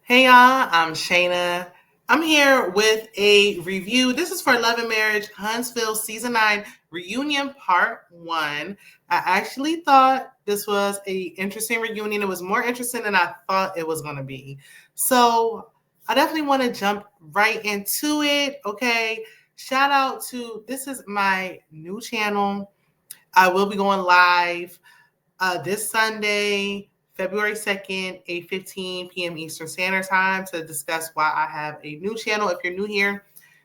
Hey y'all, I'm Shayna. I'm here with a review. This is for Love and Marriage Huntsville Season 9 Reunion Part 1. I actually thought this was a interesting reunion. It was more interesting than I thought it was going to be. So I definitely want to jump right into it. Okay. Shout out to this is my new channel. I will be going live this Sunday, February 2nd, 8:15 p.m. Eastern Standard Time to discuss why I have a new channel. If you're new here,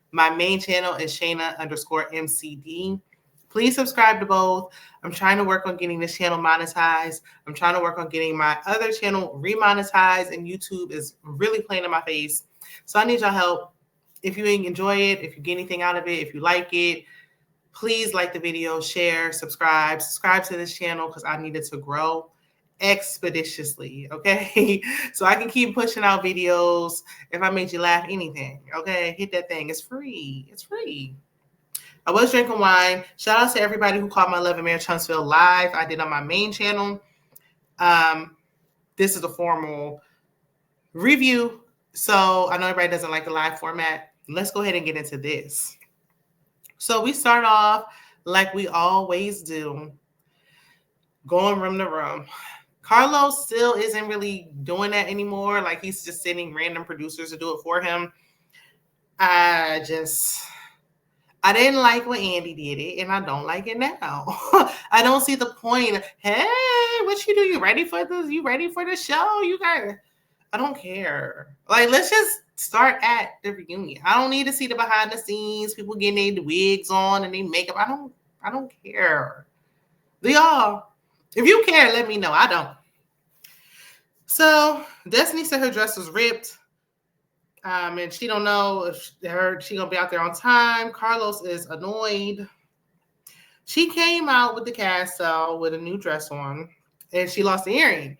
my main channel is Shayna_MCD. Please subscribe to both. I'm trying to work on getting this channel monetized. I'm trying to work on getting my other channel remonetized, and YouTube is really playing in my face. So I need y'all help. If you enjoy it, if you get anything out of it, if you like it, please like the video, share, subscribe to this channel because I need it to grow expeditiously, okay? So I can keep pushing out videos. If I made you laugh, anything, okay? Hit that thing. It's free. It's free. I was drinking wine. Shout out to everybody who caught my Love and Marriage Huntsville live. I did on my main channel. This is a formal review. So I know everybody doesn't like the live format. Let's go ahead and get into this. So we start off like we always do, going room to room. Carlos still isn't really doing that anymore. Like he's just sending random producers to do it for him. I didn't like when Andy did it, and I don't like it now. I don't see the point. Hey, what you do? You ready for this? You ready for the show? I don't care. Like, let's just start at the reunion. I don't need to see the behind the scenes, people getting their wigs on and their makeup. I don't care. Do y'all? If you care, let me know. I don't. So Destiny said her dress was ripped. And she don't know if she gonna be out there on time. Carlos is annoyed. She came out with the castle with a new dress on, and she lost the earring.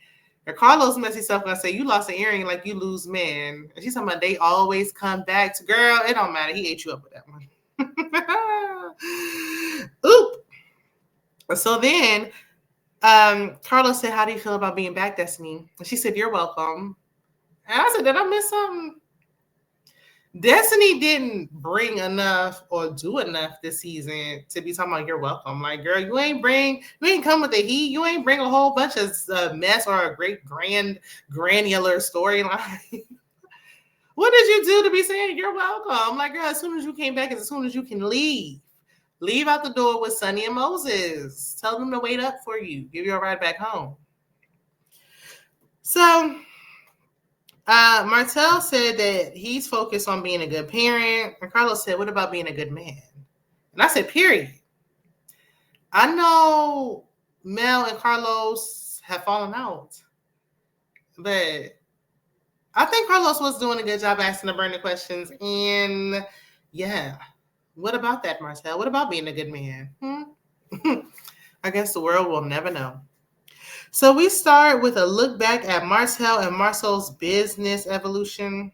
And Carlos messy self gonna say, "You lost an earring like you lose men." And she's talking about they always come back to, girl, it don't matter. He ate you up with that one. Oop. So then Carlos said, "How do you feel about being back, Destiny?" And she said, "You're welcome." And I said, "Did I miss something?" Destiny didn't bring enough or do enough this season to be talking about you're welcome. Like, girl, you ain't come with the heat. You ain't bring a whole bunch of mess or a great granular storyline. What did you do to be saying you're welcome? Like, girl, as soon as you came back, as soon as you can leave out the door with Sonny and Moses. Tell them to wait up for you. Give you a ride back home. So Martell said that he's focused on being a good parent. And Carlos said, what about being a good man? And I said, period. I know Mel and Carlos have fallen out. But I think Carlos was doing a good job asking the burning questions. And yeah, what about that, Martell? What about being a good man? I guess the world will never know. So we start with a look back at Martell and Marcel's business evolution.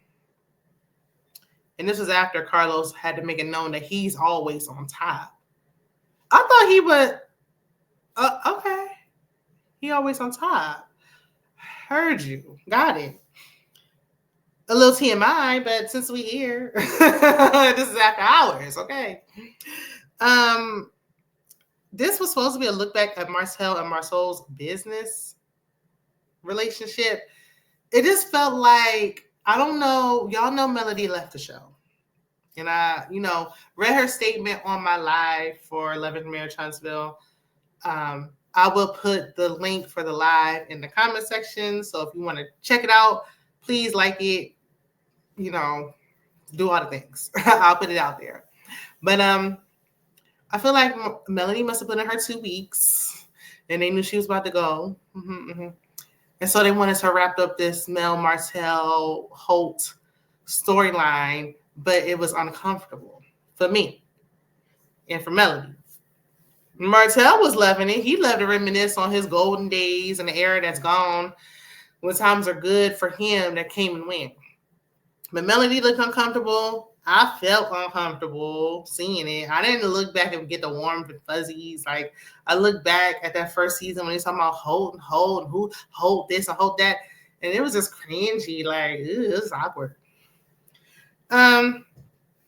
And this was after Carlos had to make it known that he's always on top. I thought he would, okay. He always on top. Heard you. Got it. A little TMI, but since we here, this is after hours, okay. This was supposed to be a look back at Marcel and Marcel's business relationship. It just felt like, I don't know, y'all know Melody left the show. And I, read her statement on my live for 11th Marriage Huntsville. I will put the link for the live in the comment section. So if you want to check it out, please like it, do all the things. I'll put it out there. But I feel like Melanie must have put in her 2 weeks and they knew she was about to go. And so they wanted to wrap up this Mel, Martell, Holt storyline, but it was uncomfortable for me and for Melody. Martell was loving it. He loved to reminisce on his golden days and the era that's gone when times are good for him that came and went. But Melody looked uncomfortable. I felt uncomfortable seeing it. I didn't look back and get the warm and fuzzies. Like, I looked back at that first season when they talking about Holt and who Holt this and Holt that. And it was just cringy, like, it was awkward. And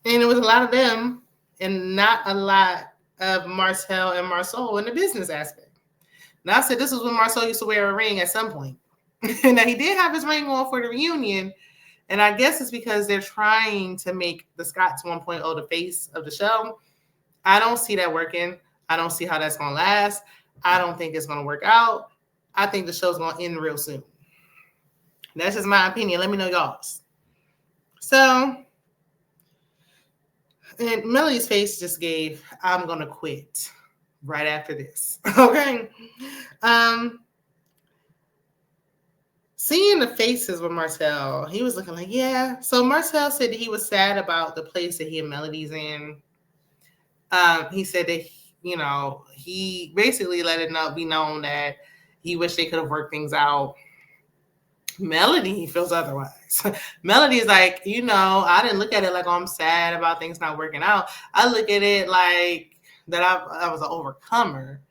it was a lot of them and not a lot of Marcel and Marceau in the business aspect. Now, I said this was when Marceau used to wear a ring at some point. Now, he did have his ring on for the reunion, and I guess it's because they're trying to make the Scotts 1.0 the face of the show. I don't see that working. I don't see how that's going to last. I don't think it's going to work out. I think the show's going to end real soon. That's just my opinion. Let me know y'all's. So, and Melody's face just gave, I'm going to quit right after this. Okay. Seeing the faces with Marcel, he was looking like, yeah. So Marcel said that he was sad about the place that he and Melody's in. He said that, he basically let it be known that he wished they could have worked things out. Melody feels otherwise. Melody is like, I didn't look at it like, I'm sad about things not working out. I look at it like that I was an overcomer,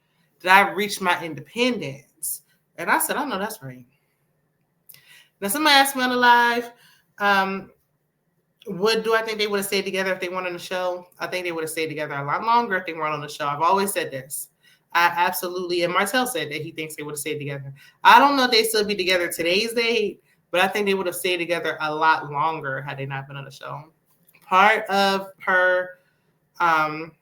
that I reached my independence. And I said, I know that's right. Now, somebody asked me on the live, what do I think they would have stayed together if they weren't on the show? I think they would have stayed together a lot longer if they weren't on the show. I've always said this. I absolutely, and Marcel said that he thinks they would have stayed together. I don't know if they'd still be together today's date, but I think they would have stayed together a lot longer had they not been on the show. Part of her, part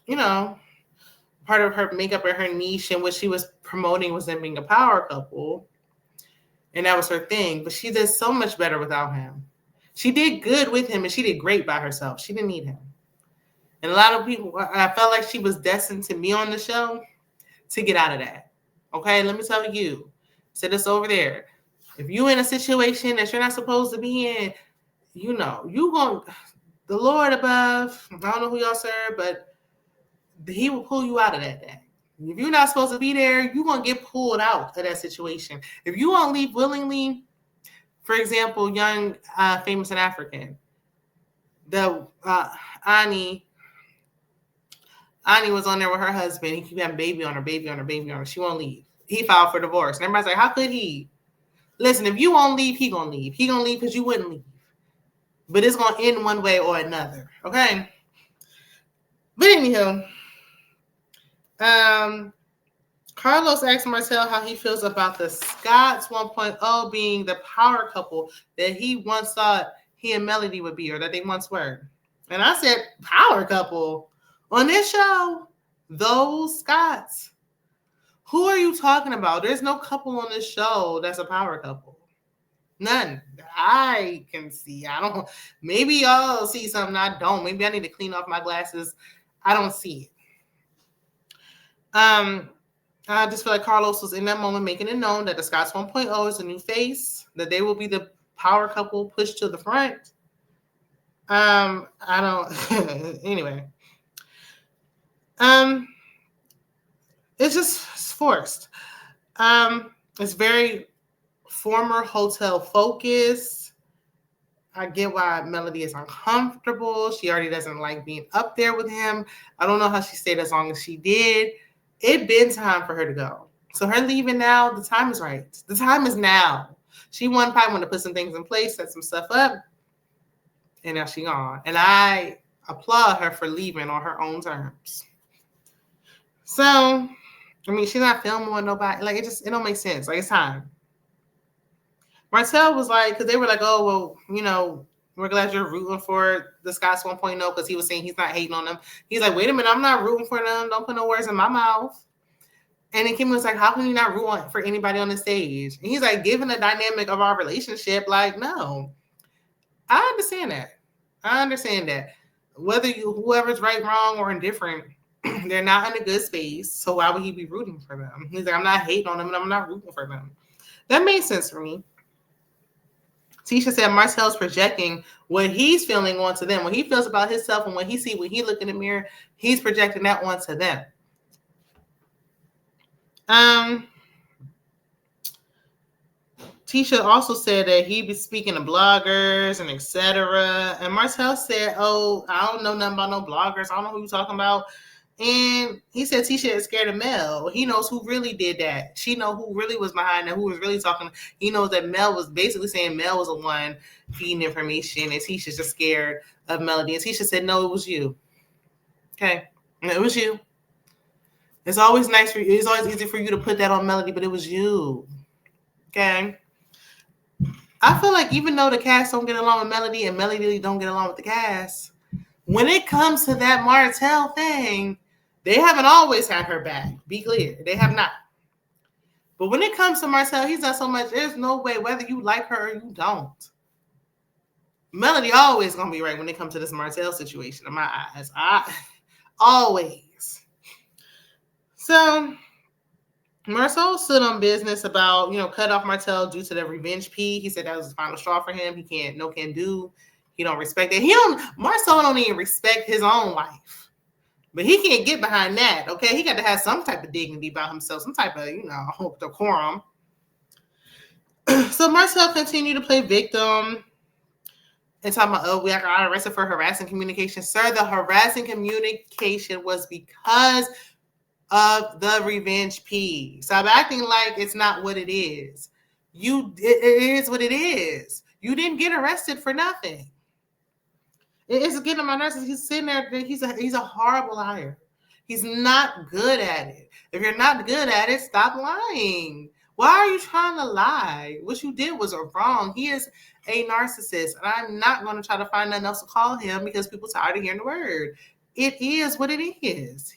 of her makeup and her niche and what she was promoting was them being a power couple. And that was her thing. But she did so much better without him. She did good with him, and she did great by herself. She didn't need him. And a lot of people, I felt like she was destined to be on the show to get out of that. Okay, let me tell you. Say this over there. If you're in a situation that you're not supposed to be in, you going the Lord above, I don't know who y'all serve, but he will pull you out of that thing. If you're not supposed to be there, you're going to get pulled out of that situation. If you won't leave willingly, for example, young, famous and African, the Ani was on there with her husband. He keep having baby on her. She won't leave. He filed for divorce. And everybody's like, how could he? Listen, if you won't leave, he going to leave. He going to leave because you wouldn't leave. But it's going to end one way or another. Okay? But anywho, Carlos asked Marcel how he feels about the Scotts 1.0 being the power couple that he once thought he and Melody would be, or that they once were. And I said, power couple? On this show, those Scotts. Who are you talking about? There's no couple on this show that's a power couple. None. I can see. Maybe y'all see something I don't. Maybe I need to clean off my glasses. I don't see it. I just feel like Carlos was in that moment making it known that the Scotts 1.0 is a new face, that they will be the power couple pushed to the front. I don't. Anyway. It's just forced. It's very former hotel focused. I get why Melody is uncomfortable. She already doesn't like being up there with him. I don't know how she stayed as long as she did. It been time for her to go. So her leaving now, the time is right. The time is now. She probably want to put some things in place, set some stuff up, and now she gone. And I applaud her for leaving on her own terms. So, she's not filming with nobody. Like, it don't make sense. Like, it's time. Marcel was like, because they were like, oh, well, we're glad you're rooting for the Scotts 1.0 because he was saying he's not hating on them. He's like, wait a minute, I'm not rooting for them. Don't put no words in my mouth. And then Kim was like, how can you not root for anybody on the stage? And he's like, given the dynamic of our relationship, like, no. I understand that. Whether whoever's right, wrong, or indifferent, they're not in a good space. So why would he be rooting for them? He's like, I'm not hating on them and I'm not rooting for them. That made sense for me. Tisha said Marcel's projecting what he's feeling onto them. What he feels about himself and when he look in the mirror, he's projecting that onto them. Tisha also said that he'd be speaking to bloggers and etc. And Marcel said, oh, I don't know nothing about no bloggers. I don't know who you're talking about. And he said Tisha is scared of Mel. He knows who really did that. She know who really was behind that, who was really talking. He knows that Mel was basically saying Mel was the one feeding information, and Tisha's just scared of Melody. And Tisha said, no, it was you. Okay, it was you. It's always nice for you. It's always easy for you to put that on Melody, but it was you. Okay. I feel like even though the cast don't get along with Melody and Melody don't get along with the cast, when it comes to that Martell thing, they haven't always had her back. Be clear. They have not. But when it comes to Martell, he's done so much. There's no way, whether you like her or you don't, Melody always going to be right when it comes to this Martell situation in my eyes. Always. So Marcel stood on business about, cut off Martell due to the revenge pee. He said that was the final straw for him. He can't do. He don't respect it. Marcel don't even respect his own wife. But he can't get behind that, okay? He got to have some type of dignity about himself, some type of, decorum. So Marcel continued to play victim and talking about, we got arrested for harassing communication. Sir, the harassing communication was because of the revenge pee. Stop acting like it's not what it is. It is what it is. You didn't get arrested for nothing. It's getting on my nerves. He's sitting there. He's a horrible liar. He's not good at it. If you're not good at it, stop lying. Why are you trying to lie? What you did was wrong. He is a narcissist, and I'm not going to try to find nothing else to call him because people are tired of hearing the word. It is what it is.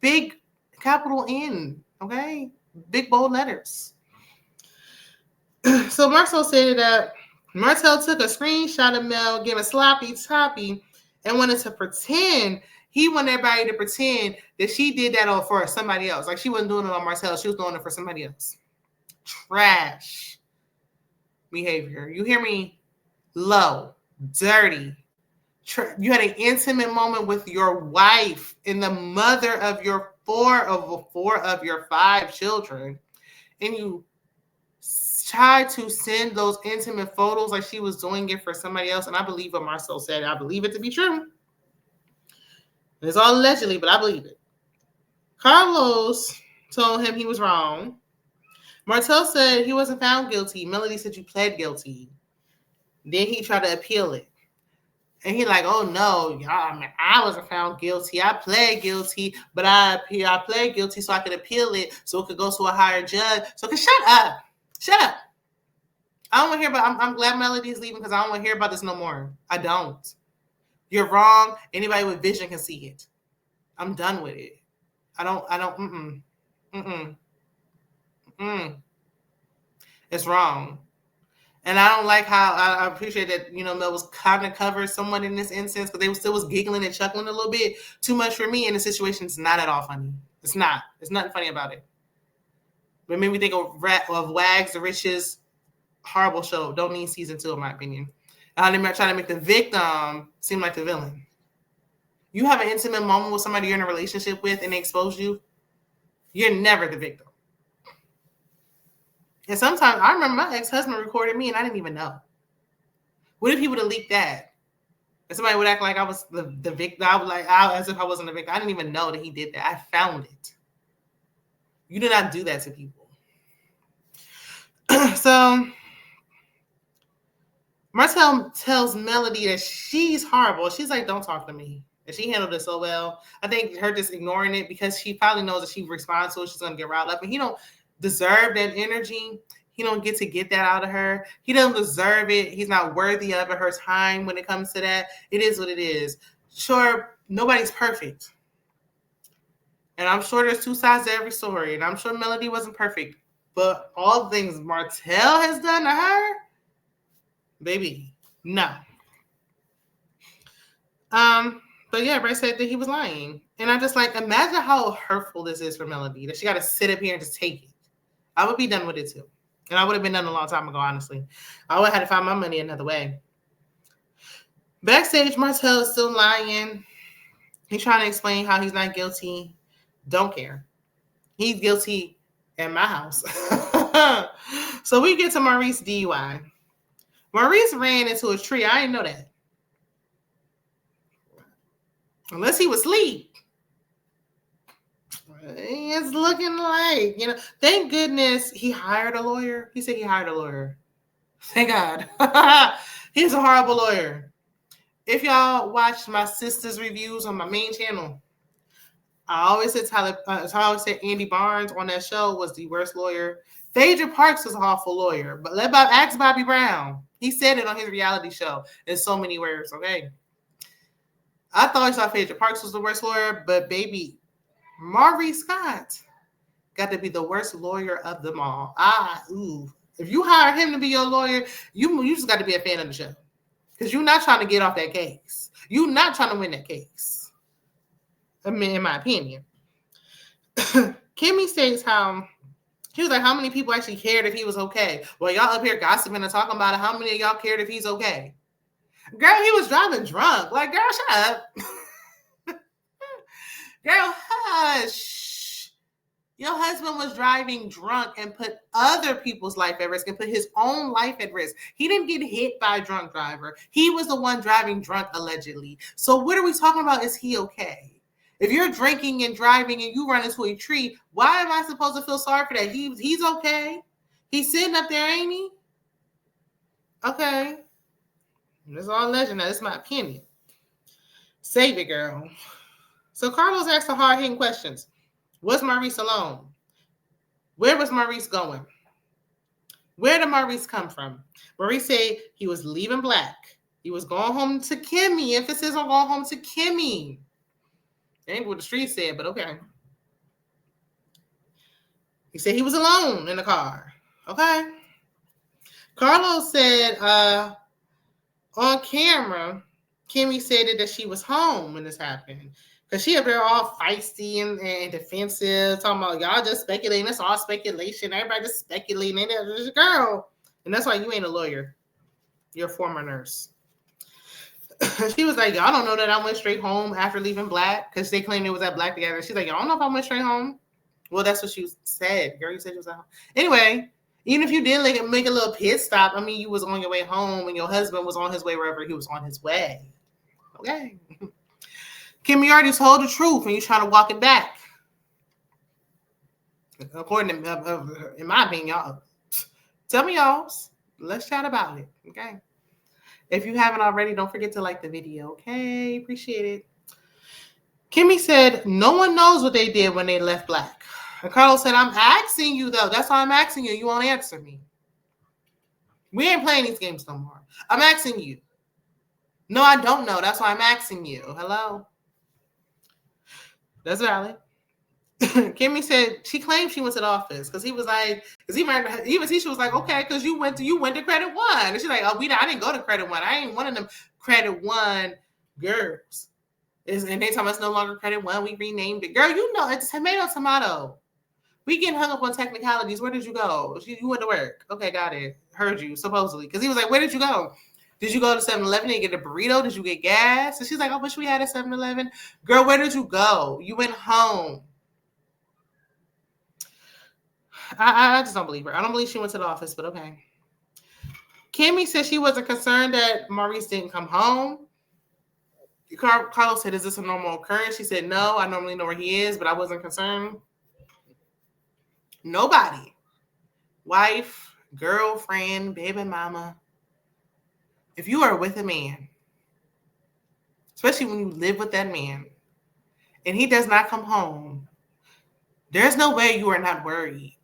Big capital N, okay? Big bold letters. So Marcel said that Martell took a screenshot of Mel giving sloppy toppy and wanted to pretend. He wanted everybody to pretend that she did that for somebody else. Like she wasn't doing it on Martell. She was doing it for somebody else. Trash behavior. You hear me? Low, dirty. You had an intimate moment with your wife and the mother of your four of your 5 children. And you tried to send those intimate photos like she was doing it for somebody else. And I believe what Marcel said. I believe it to be true. It's all allegedly, but I believe it. Carlos told him he was wrong. Martell said he wasn't found guilty. Melody said you pled guilty. Then he tried to appeal it. And he like, oh no, I wasn't found guilty. I pled guilty, but I pled guilty so I could appeal it so it could go to a higher judge. So shut up. Shut up. I don't want to hear about. I'm glad Melody is leaving because I don't want to hear about this no more. I don't. You're wrong. Anybody with vision can see it. I'm done with it. I don't. It's wrong. And I don't like how I appreciate that, Mel was kind of covered somewhat in this instance, but they still was giggling and chuckling a little bit. Too much for me, and the situation is not at all funny. It's not. There's nothing funny about it. But it made me think of Wags the Riches, horrible show. Don't need season 2, in my opinion. And they're trying to make the victim seem like the villain. You have an intimate moment with somebody you're in a relationship with and they expose you, you're never the victim. And sometimes, I remember my ex-husband recorded me and I didn't even know. What if he would have leaked that? And somebody would act like I was the victim. I would as if I wasn't the victim. I didn't even know that he did that. I found it. You do not do that to people. So Martell tells Melody that she's horrible. She's like, don't talk to me. And she handled it so well. I think her just ignoring it because she probably knows that she responds to it, she's going to get riled up. And he don't deserve that energy. He don't get to get that out of her. He doesn't deserve it. He's not worthy of it, her time when it comes to that. It is what it is. Sure, nobody's perfect. And I'm sure there's 2 sides to every story. And I'm sure Melody wasn't perfect. But all the things Martell has done to her, baby, no. But yeah, Bryce said that he was lying. And I'm just like, imagine how hurtful this is for Melody, that she got to sit up here and just take it. I would be done with it too. And I would have been done a long time ago, honestly. I would have had to find my money another way. Backstage, Martell is still lying. He's trying to explain how he's not guilty. Don't care. He's guilty at my house. So we get to Maurice DUI. Maurice ran into a tree. I didn't know that. Unless he was asleep. It's looking like, thank goodness he hired a lawyer. He said he hired a lawyer. Thank God. He's a horrible lawyer. If y'all watched my sister's reviews on my main channel, I always said Andy Barnes on that show was the worst lawyer. Phaedra Parks was an awful lawyer, but ask Bobby Brown. He said it on his reality show in so many words, okay? I thought Phaedra Parks was the worst lawyer, but baby, Maurice Scott got to be the worst lawyer of them all. If you hire him to be your lawyer, you just got to be a fan of the show. Because you're not trying to get off that case. You're not trying to win that case. I mean, in my opinion. Kimmy states she was like, how many people actually cared if he was okay? Well, y'all up here gossiping and talking about it. How many of y'all cared if he's okay? Girl, he was driving drunk. Like, girl, shut up. Girl, hush. Your husband was driving drunk and put other people's life at risk and put his own life at risk. He didn't get hit by a drunk driver. He was the one driving drunk, allegedly. So what are we talking about? Is he okay? If you're drinking and driving and you run into a tree, why am I supposed to feel sorry for that? He's okay. He's sitting up there, ain't he? Okay. That's all legend. That's my opinion. Save it, girl. So Carlos asked the hard-hitting questions. Was Maurice alone? Where was Maurice going? Where did Maurice come from? Maurice said he was leaving Black. He was going home to Kimmy. Emphasis on going home to Kimmy. Ain't what the street said, but okay. He said he was alone in the car. Okay. Carlos said on camera, Kimmy said that she was home when this happened. Because she up there all feisty and defensive, talking about y'all just speculating. That's all speculation. Everybody just speculating. And there's a girl. And that's why you ain't a lawyer. You're a former nurse. She was like, y'all don't know that I went straight home after leaving Black. Because they claimed it was at Black together. She's like, y'all don't know if I went straight home. Well, that's what she said. Girl, you said you was at home. Anyway, even if you did make a little pit stop, I mean, you was on your way home and your husband was on his way wherever he was on his way. Okay. Kimmy already told the truth and you're trying to walk it back. According to, in my opinion, y'all, tell me y'all's. Let's chat about it, okay? If you haven't already, don't forget to like the video, okay? Appreciate it. Kimmy said, no one knows what they did when they left Black. And Carlos said, I'm asking you, though. That's why I'm asking you. You won't answer me. We ain't playing these games no more. I'm asking you. No, I don't know. That's why I'm asking you. Hello? That's valid. Kimmy said she claimed she went to the office because he was like, even Tisha was like, okay, because you went to Credit One, and she's like, oh, I didn't go to Credit One. I ain't one of them Credit One girls. And they tell us it's no longer Credit One. We renamed it. Girl, you know it's tomato. We getting hung up on technicalities. Where did you go? You went to work. Okay, got it. Heard you supposedly because he was like, where did you go? Did you go to 7-Eleven and get a burrito? Did you get gas? And she's like, I wish we had a 7-Eleven. Girl, where did you go? You went home. I just don't believe her. I don't believe she went to the office, but okay. Kimmy said she wasn't concerned that Maurice didn't come home. Carlos said, is this a normal occurrence? She said, no, I normally know where he is, but I wasn't concerned. Nobody. Wife, girlfriend, baby mama. If you are with a man, especially when you live with that man, and he does not come home, there's no way you are not worried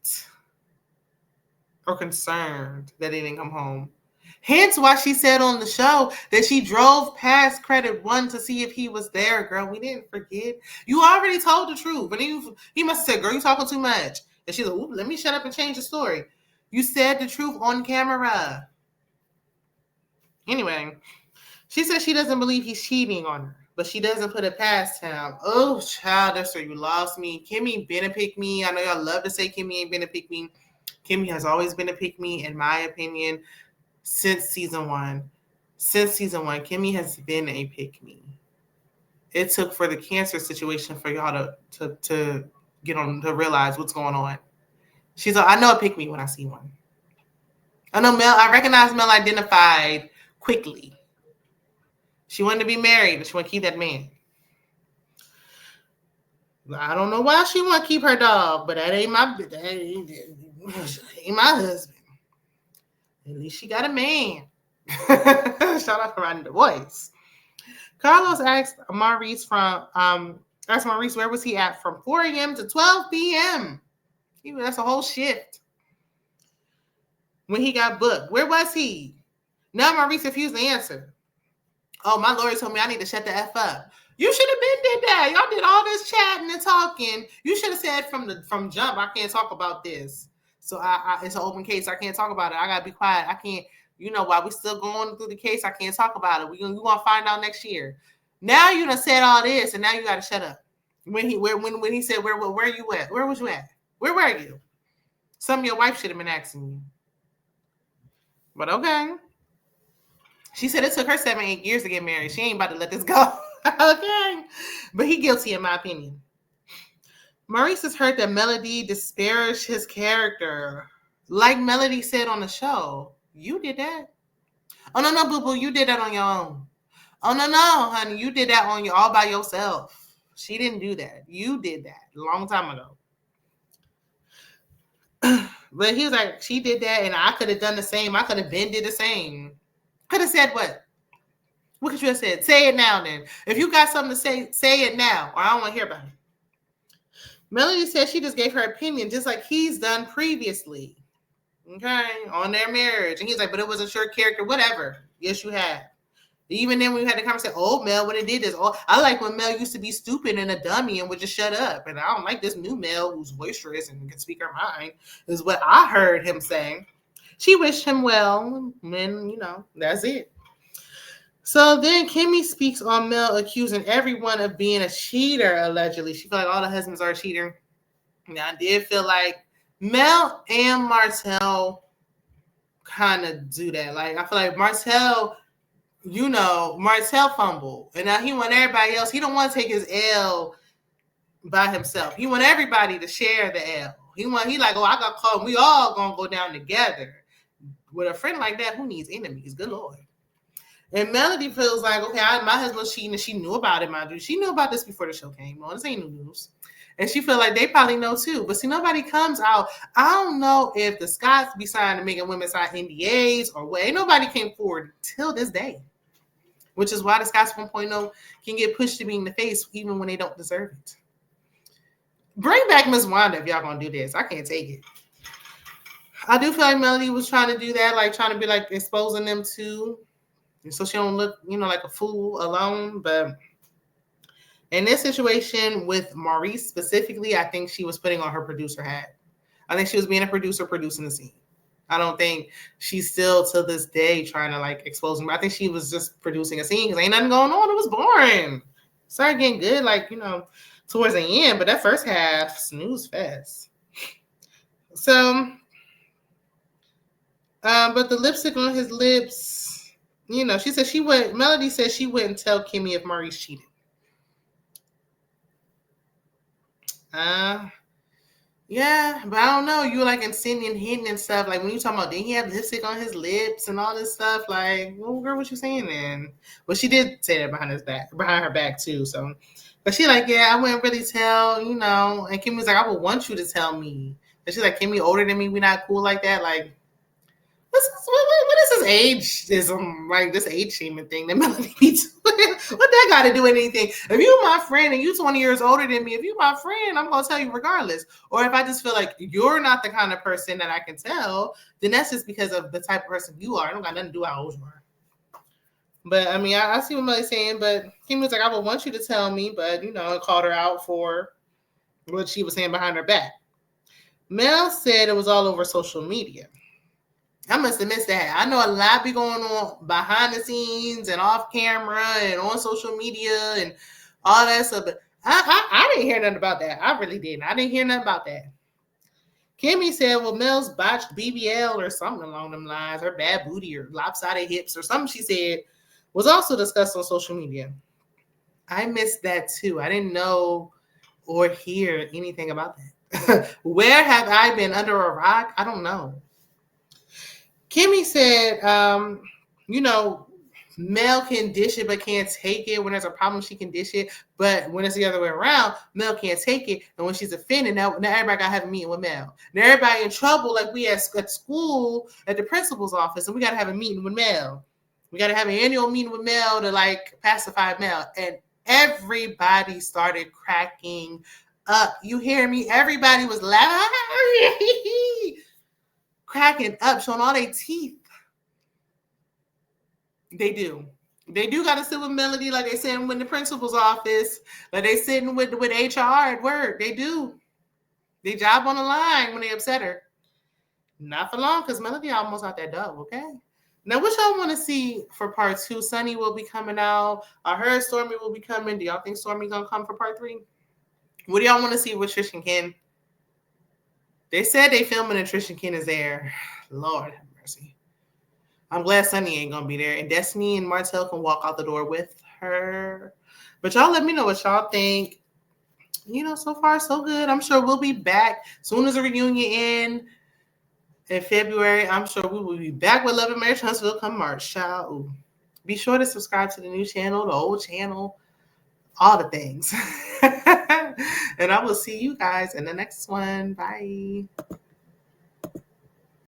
or concerned that he didn't come home. Hence why she said on the show that she drove past Credit One to see if he was there. Girl, we didn't forget. You already told the truth. And he must have said, girl, you talking too much. And she's like, ooh, let me shut up and change the story. You said the truth on camera. Anyway, she said she doesn't believe he's cheating on her, but she doesn't put it past him. Oh, child, that's where you lost me. Kimmy been a pick me. I know y'all love to say Kimmy ain't been a pick me. Kimmy has always been a pick me, in my opinion, since season one. Since season one, Kimmy has been a pick me. It took for the cancer situation for y'all to get on to realize what's going on. She's like, I know a pick me when I see one. I know Mel. I recognize Mel identified quickly. She wanted to be married, but she wanted to keep that man. I don't know why she want to keep her dog, but that ain't my husband. At least she got a man. Shout out to Rodney the voice. Carlos asked Maurice where was he at from 4 a.m. to 12 p.m. That's a whole shift. When he got booked, where was he? Now Maurice refused to answer. Oh, my lawyer told me I need to shut the F up. You should have been did that. Y'all did all this chatting and talking. You should have said from jump, I can't talk about this. So it's an open case. I can't talk about it. I gotta be quiet. I can't. While we still going through the case, I can't talk about it. We gonna find out next year. Now you done said all this, and now you gotta shut up. When he said where you at? Where was you at? Where were you? Something your wife should have been asking you. But okay. She said it took her 7-8 years to get married. She ain't about to let this go. Okay. But he guilty in my opinion. Maurice has heard that Melody disparaged his character. Like Melody said on the show. You did that. Oh, no, boo-boo. You did that on your own. Oh, no, honey. You did that all by yourself. She didn't do that. You did that a long time ago. But he was like, she did that, and I could have done the same. I could have been did the same. Could have said what? What could you have said? Say it now then. If you got something to say it now, or I don't want to hear about it. Melody said she just gave her opinion, just like he's done previously. Okay? On their marriage. And he's like, but it was a short character, whatever. Yes, you have. Even then, when we had the conversation, Mel, when it did this, I like when Mel used to be stupid and a dummy and would just shut up. And I don't like this new Mel who's boisterous and can speak her mind, is what I heard him saying. She wished him well, and that's it. So then Kimmy speaks on Mel accusing everyone of being a cheater, allegedly. She felt like all the husbands are a cheater. Now, I did feel like Mel and Martell kind of do that. Like, I feel like Martell fumbled. And now he want everybody else. He don't want to take his L by himself. He want everybody to share the L. He like, I got caught. We all going to go down together. With a friend like that, who needs enemies? Good Lord. And Melody feels like, okay, my husband's cheating, and she knew about it, mind you. She knew about this before the show came on. This ain't new news. And she feel like they probably know too. But see, nobody comes out. I don't know if the Scots be signing to making women sign NDAs or what. Ain't nobody came forward till this day. Which is why the Scots 1.0 can get pushed to be in the face even when they don't deserve it. Bring back Miss Wanda if y'all gonna do this. I can't take it. I do feel like Melody was trying to do that, like trying to be like exposing them too. So she don't look, like a fool alone. But in this situation with Maurice specifically, I think she was putting on her producer hat. I think she was being a producer producing the scene. I don't think she's still to this day trying to like expose him. I think she was just producing a scene because ain't nothing going on. It was boring. Started getting good, towards the end, but that first half, snooze fest. So, but the lipstick on his lips, she said Melody said she wouldn't tell Kimmy if Maurice cheated. Yeah, but I don't know. You were like insinuating, hidden and stuff. Like when you talking about, did he have lipstick on his lips and all this stuff? Like, well, girl, what you saying then? Well, she did say that behind her back too. So, but she like, yeah, I wouldn't really tell, And Kimmy was like, I would want you to tell me. And she's like, Kimmy older than me. We not cool like that. Like, what is this ageism, like this age shaming thing that Melody be doing? What that got to do with anything? If you my friend and you 20 years older than me, if you my friend, I'm gonna tell you regardless. Or if I just feel like you're not the kind of person that I can tell, then that's just because of the type of person you are. I don't got nothing to do with how old you are. But I mean, I see what Melody's saying. But Kim was like, I would want you to tell me, but it called her out for what she was saying behind her back. Mel said it was all over social media. I must have missed that. I know a lot be going on behind the scenes and off camera and on social media and all that stuff. But I didn't hear nothing about that. I really didn't. I didn't hear nothing about that. Kimmy said, well, Mel's botched BBL or something along them lines, her bad booty or lopsided hips or something she said was also discussed on social media. I missed that too. I didn't know or hear anything about that. Where have I been, under a rock? I don't know. Kimmy said, Mel can dish it but can't take it. When there's a problem, she can dish it. But when it's the other way around, Mel can't take it. And when she's offended, now everybody got to have a meeting with Mel. Now everybody in trouble, like we at school at the principal's office, and we got to have a meeting with Mel. We got to have an annual meeting with Mel to like pacify Mel. And everybody started cracking up. You hear me? Everybody was laughing, cracking up, showing all their teeth. They do. They do got to sit with Melody like they sitting in the principal's office, like they sitting with HR at work. They do. They job on the line when they upset her. Not for long, because Melody almost out that dub, okay? Now, what y'all want to see for part 2? Sunny will be coming out. I heard Stormy will be coming. Do y'all think Stormy gonna come for part 3? What do y'all want to see with Trish and Ken? They said they filming and Trish and Ken is there. Lord have mercy. I'm glad Sunny ain't gonna be there, and Destiny and Martell can walk out the door with her. But y'all let me know what y'all think. So far so good. I'm sure we'll be back soon as the reunion in February. I'm sure we will be back with Love and Marriage Huntsville come March. Child. Be sure to subscribe to the new channel, the old channel, all the things. And I will see you guys in the next one. Bye.